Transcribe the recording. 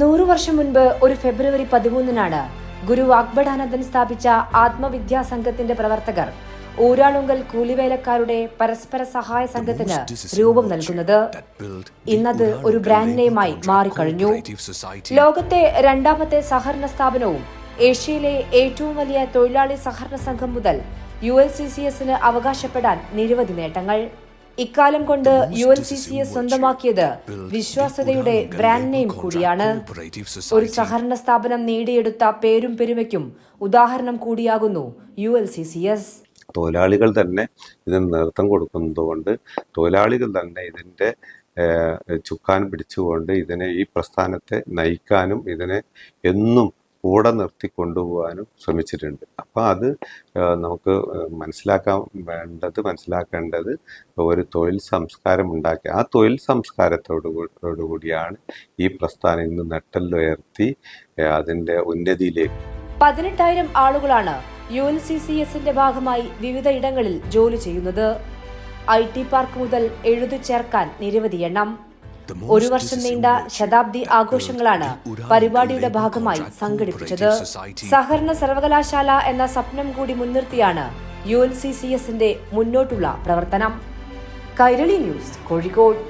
100 വർഷം മുൻപ് ഒരു ഫെബ്രുവരി 13-നാണ് ഗുരു വാഗ്ഭടാനന്ദൻ സ്ഥാപിച്ച ആത്മവിദ്യാ സംഘത്തിന്റെ പ്രവർത്തകർ ഊരാളുങ്കൽ കൂലിവേലക്കാരുടെ പരസ്പര സഹായ സംഘത്തിന് രൂപം നൽകുന്നത്. ഇന്നത് ഒരു ബ്രാൻഡ് നെയിമായി മാറിക്കഴിഞ്ഞു. ലോകത്തെ രണ്ടാമത്തെ സഹകരണ സ്ഥാപനവും ഏഷ്യയിലെ ഏറ്റവും വലിയ തൊഴിലാളി സഹകരണ സംഘം മുതൽ ULCCSന് അവകാശപ്പെടാൻ നിരവധി നേട്ടങ്ങൾ. ഇക്കാലം കൊണ്ട് ULCCS സ്വന്തമാക്കിയത് വിശ്വാസ്യതയുടെ ബ്രാൻഡ് നെയിം കൂടിയാണ്. ഒരു സഹകരണ സ്ഥാപനം നേടിയെടുത്ത പേരും പെരുമയ്ക്കും ഉദാഹരണം കൂടിയാകുന്നു ULCCS. തൊഴിലാളികൾ തന്നെ ഇതിന് നേതൃത്വം കൊടുക്കുന്നതുകൊണ്ട് തൊഴിലാളികൾ തന്നെ ഇതിൻ്റെ ചുക്കാൻ പിടിച്ചുകൊണ്ട് ഈ പ്രസ്ഥാനത്തെ നയിക്കാനും ഇതിനെ എന്നും കൂടെ നിർത്തി കൊണ്ടുപോകാനും ശ്രമിച്ചിട്ടുണ്ട്. അപ്പോൾ അത് നമുക്ക് മനസ്സിലാക്കേണ്ടത് ഒരു തൊഴിൽ സംസ്കാരം ഉണ്ടാക്കി ആ തൊഴിൽ സംസ്കാരത്തോടുകൂടിയാണ് ഈ പ്രസ്ഥാനം ഇന്ന് നട്ടെല്ലുയർത്തി അതിൻ്റെ ഉന്നതിയിലേക്ക്. 18,000 ആളുകളാണ് ULCCSന്റെ ഭാഗമായി വിവിധ ഇടങ്ങളിൽ ജോലി ചെയ്യുന്നത്. IT പാർക്ക് മുതൽ എഴുതി ചേർക്കാൻ നിരവധി എണ്ണം. ഒരു വർഷം നീണ്ട ശതാബ്ദി ആഘോഷങ്ങളാണ് പരിപാടിയുടെ ഭാഗമായി സംഘടിപ്പിച്ചത്. സഹകരണ സർവകലാശാല എന്ന സ്വപ്നം കൂടി മുൻനിർത്തിയാണ് ULCCSന്റെ മുന്നോട്ടുള്ള പ്രവർത്തനം. കൈരളി ന്യൂസ്, കോഴിക്കോട്.